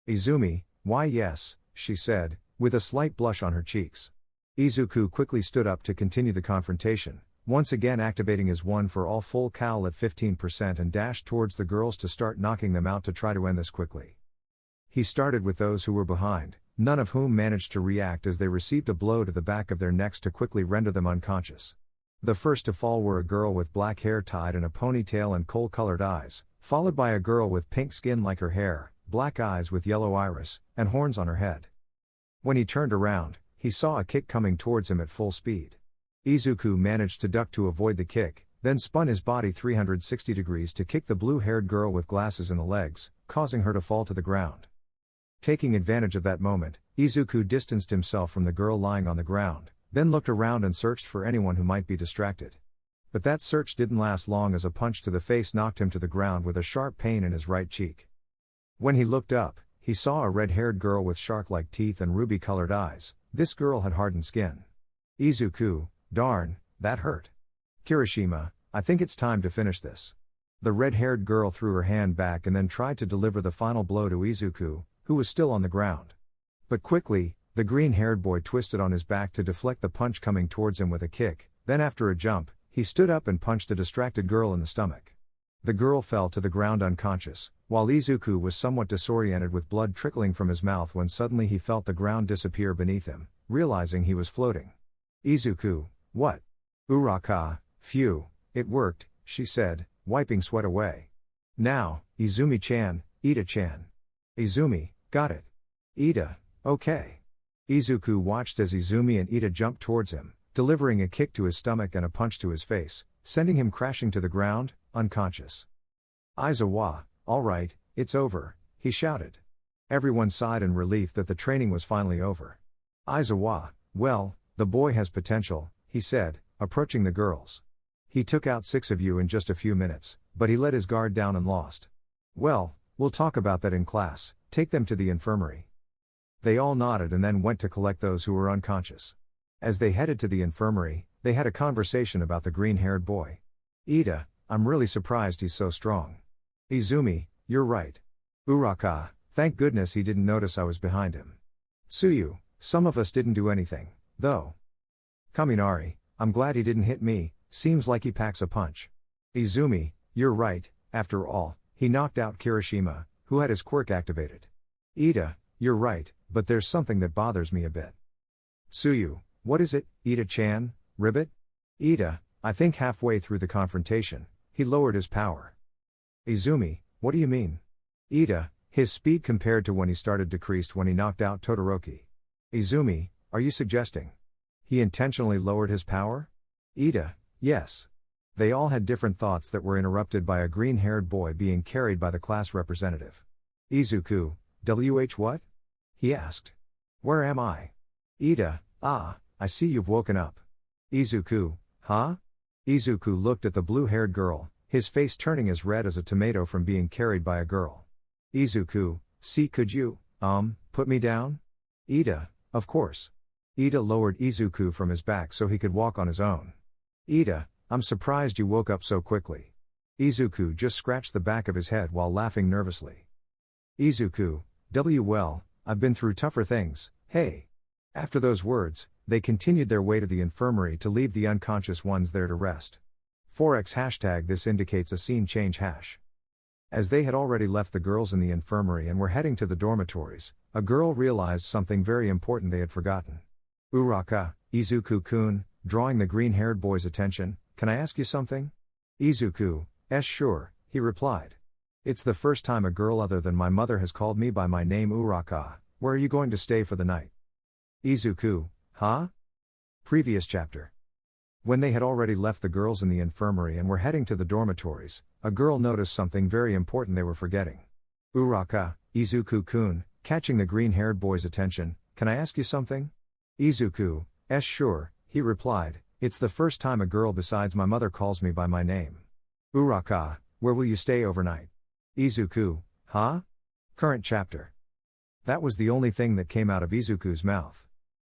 Izumi, why yes, she said, with a slight blush on her cheeks. Izuku quickly stood up to continue the confrontation, once again activating his one for all full cowl at 15% and dashed towards the girls to start knocking them out to try to end this quickly. He started with those who were behind, none of whom managed to react as they received a blow to the back of their necks to quickly render them unconscious. The first to fall were a girl with black hair tied in a ponytail and coal-colored eyes, followed by a girl with pink skin like her hair, black eyes with yellow iris, and horns on her head. When he turned around, he saw a kick coming towards him at full speed. Izuku managed to duck to avoid the kick, then spun his body 360 degrees to kick the blue-haired girl with glasses in the legs, causing her to fall to the ground. Taking advantage of that moment, Izuku distanced himself from the girl lying on the ground, then looked around and searched for anyone who might be distracted. But that search didn't last long as a punch to the face knocked him to the ground with a sharp pain in his right cheek. When he looked up, he saw a red-haired girl with shark-like teeth and ruby-colored eyes. This girl had hardened skin. Izuku, darn, that hurt. Kirishima, I think it's time to finish this. The red-haired girl threw her hand back and then tried to deliver the final blow to Izuku, who was still on the ground. But quickly, the green-haired boy twisted on his back to deflect the punch coming towards him with a kick, then after a jump, he stood up and punched a distracted girl in the stomach. The girl fell to the ground unconscious, while Izuku was somewhat disoriented with blood trickling from his mouth when suddenly he felt the ground disappear beneath him, realizing he was floating. Izuku, what? Uraka, phew, it worked, she said, wiping sweat away. Now, Izumi-chan, Ida-chan. Izumi, got it. Ida, okay. Izuku watched as Izumi and Ida jumped towards him, delivering a kick to his stomach and a punch to his face, sending him crashing to the ground, unconscious. Aizawa, alright, it's over, he shouted. Everyone sighed in relief that the training was finally over. Aizawa, well, the boy has potential, he said, approaching the girls. He took out 6 of you in just a few minutes, but he let his guard down and lost. Well, we'll talk about that in class, take them to the infirmary. They all nodded and then went to collect those who were unconscious. As they headed to the infirmary, they had a conversation about the green-haired boy. Ida, I'm really surprised he's so strong. Izumi, you're right. Uraka, thank goodness he didn't notice I was behind him. Tsuyu, some of us didn't do anything, though. Kaminari, I'm glad he didn't hit me, seems like he packs a punch. Izumi, you're right, after all, he knocked out Kirishima, who had his quirk activated. Ida, you're right, but there's something that bothers me a bit. Tsuyu, what is it, Ida-chan, ribbit? Ida, I think halfway through the confrontation, he lowered his power. Izumi, what do you mean? Ida, his speed compared to when he started decreased when he knocked out Todoroki. Izumi, are you suggesting he intentionally lowered his power? Ida, yes. They all had different thoughts that were interrupted by a green-haired boy being carried by the class representative. Izuku, what? He asked. Where am I? Ida, I see you've woken up. Izuku, huh? Izuku looked at the blue-haired girl, his face turning as red as a tomato from being carried by a girl. Izuku, see, could you, put me down? Ida, of course. Ida lowered Izuku from his back so he could walk on his own. Ida, I'm surprised you woke up so quickly. Izuku just scratched the back of his head while laughing nervously. Izuku, well, I've been through tougher things, hey. After those words, they continued their way to the infirmary to leave the unconscious ones there to rest. 4x hashtag this indicates a scene change hash. As they had already left the girls in the infirmary and were heading to the dormitories, a girl realized something very important they had forgotten. Uraka, Izuku-kun, drawing the green-haired boy's attention, can I ask you something? Izuku, sure, he replied. It's the first time a girl other than my mother has called me by my name Uraka, where are you going to stay for the night? Izuku, huh? Previous chapter. When they had already left the girls in the infirmary and were heading to the dormitories, a girl noticed something very important they were forgetting. Uraka, Izuku-kun, catching the green-haired boy's attention, can I ask you something? Izuku, sure, he replied, it's the first time a girl besides my mother calls me by my name. Uraka, where will you stay overnight? Izuku, huh? Current chapter. That was the only thing that came out of Izuku's mouth.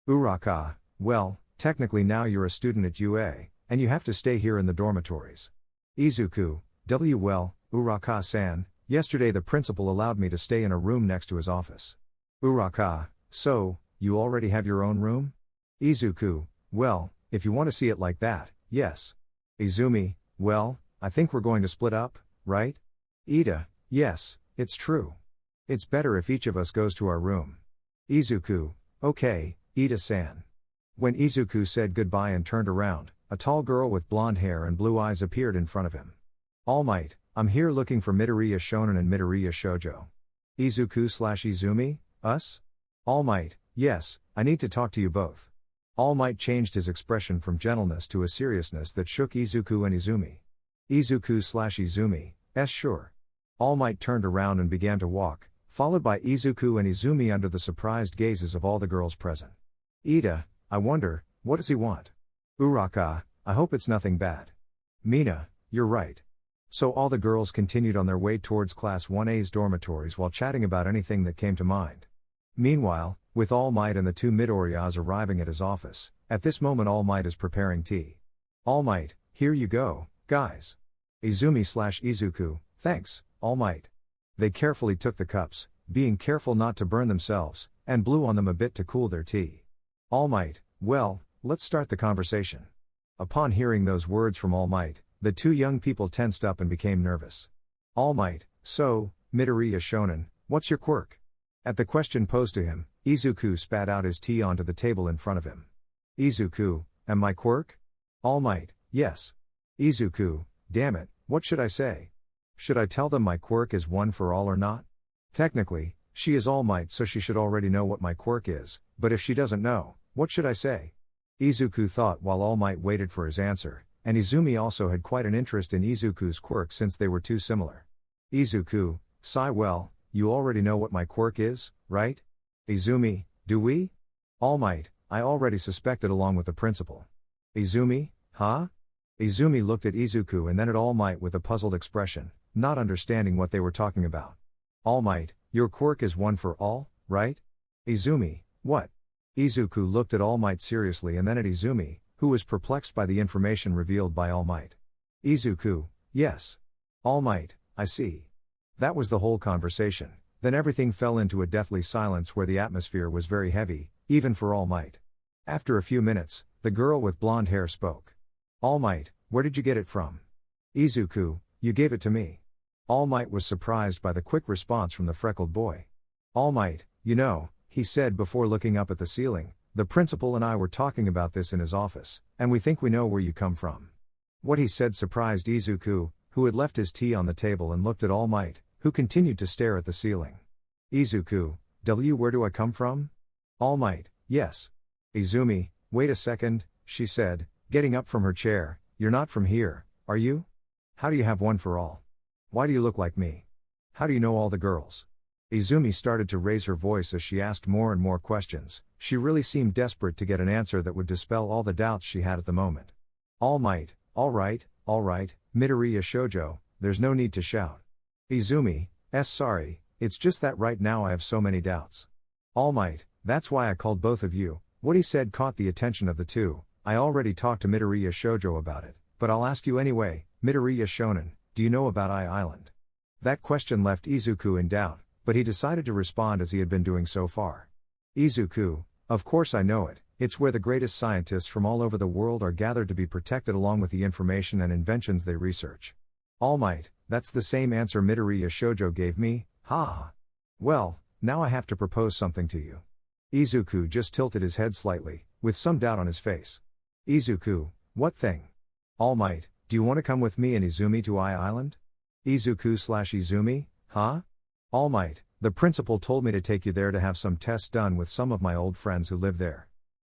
Uraka, well, technically now you're a student at UA, and you have to stay here in the dormitories. Izuku, well, Uraka-san, yesterday the principal allowed me to stay in a room next to his office. Uraka, so, you already have your own room? Izuku, well, if you want to see it like that, yes. Izumi, well, I think we're going to split up, right? Ida, yes, it's true. It's better if each of us goes to our room. Izuku, okay, Ida-san. When Izuku said goodbye and turned around, a tall girl with blonde hair and blue eyes appeared in front of him. All Might, I'm here looking for Midoriya Shonen and Midoriya Shoujo. Izuku/Izumi, us? All Might, yes, I need to talk to you both. All Might changed his expression from gentleness to a seriousness that shook Izuku and Izumi. Izuku/Izumi, sure. All Might turned around and began to walk, followed by Izuku and Izumi under the surprised gazes of all the girls present. Ida, I wonder, what does he want? Uraka, I hope it's nothing bad. Mina, you're right. So all the girls continued on their way towards Class 1A's dormitories while chatting about anything that came to mind. Meanwhile, with All Might and the two Midoriyas arriving at his office, at this moment All Might is preparing tea. All Might, here you go, guys. Izumi/Izuku, thanks, All Might. They carefully took the cups, being careful not to burn themselves, and blew on them a bit to cool their tea. All Might, well, let's start the conversation. Upon hearing those words from All Might, the two young people tensed up and became nervous. All Might, so, Midoriya Shonen, what's your quirk? At the question posed to him, Izuku spat out his tea onto the table in front of him. Izuku, and my quirk? All Might, yes. Izuku, damn it, what should I say? Should I tell them my quirk is one for all or not? Technically, she is All Might so she should already know what my quirk is, but if she doesn't know, what should I say? Izuku thought while All Might waited for his answer, and Izumi also had quite an interest in Izuku's quirk since they were too similar. Izuku, sigh well, you already know what my quirk is, right? Izumi, do we? All Might, I already suspected along with the principal. Izumi, huh? Izumi looked at Izuku and then at All Might with a puzzled expression, not understanding what they were talking about. All Might, your quirk is one for all, right? Izumi, what? Izuku looked at All Might seriously and then at Izumi, who was perplexed by the information revealed by All Might. Izuku, yes. All Might, I see. That was the whole conversation. Then everything fell into a deathly silence where the atmosphere was very heavy, even for All Might. After a few minutes, the girl with blonde hair spoke. All Might, where did you get it from? Izuku, you gave it to me. All Might was surprised by the quick response from the freckled boy. All Might, you know, he said before looking up at the ceiling, the principal and I were talking about this in his office, and we think we know where you come from. What he said surprised Izuku, who had left his tea on the table and looked at All Might, who continued to stare at the ceiling. Izuku, where do I come from? All Might, yes. Izumi, wait a second, she said, getting up from her chair, you're not from here, are you? How do you have one for all? Why do you look like me? How do you know all the girls? Izumi started to raise her voice as she asked more and more questions. She really seemed desperate to get an answer that would dispel all the doubts she had at the moment. All Might, all right, Midoriya Shoujo, there's no need to shout. Izumi, sorry, it's just that right now I have so many doubts. All Might, that's why I called both of you. What he said caught the attention of the two. I already talked to Midoriya Shoujo about it, but I'll ask you anyway, Midoriya Shonen, do you know about Island? That question left Izuku in doubt, but he decided to respond as he had been doing so far. Izuku, of course I know it, it's where the greatest scientists from all over the world are gathered to be protected along with the information and inventions they research. All Might, that's the same answer Midoriya Shoujo gave me, ha. Well, now I have to propose something to you. Izuku just tilted his head slightly, with some doubt on his face. Izuku, what thing? All Might, do you want to come with me and Izumi to Island? Izuku/Izumi, huh? All Might, the principal told me to take you there to have some tests done with some of my old friends who live there.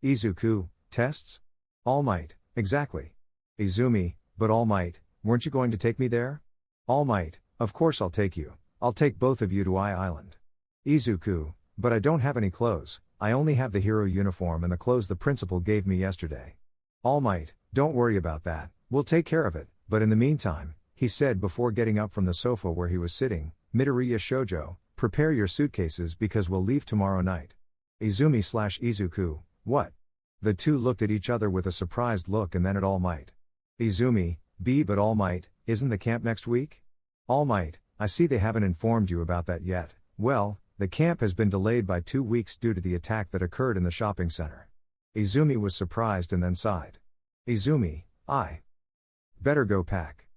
Izuku, tests? All Might, exactly. Izumi, but All Might, weren't you going to take me there? All Might, of course I'll take you. I'll take both of you to Island. Izuku, but I don't have any clothes, I only have the hero uniform and the clothes the principal gave me yesterday. All Might, don't worry about that, we'll take care of it, but in the meantime, he said before getting up from the sofa where he was sitting, Midoriya Shoujo, prepare your suitcases because we'll leave tomorrow night. Izumi/Izuku, what? The two looked at each other with a surprised look and then at All Might. Izumi, but All Might, isn't the camp next week? All Might, I see they haven't informed you about that yet. Well, the camp has been delayed by 2 weeks due to the attack that occurred in the shopping center. Izumi was surprised and then sighed. Izumi, I better go pack.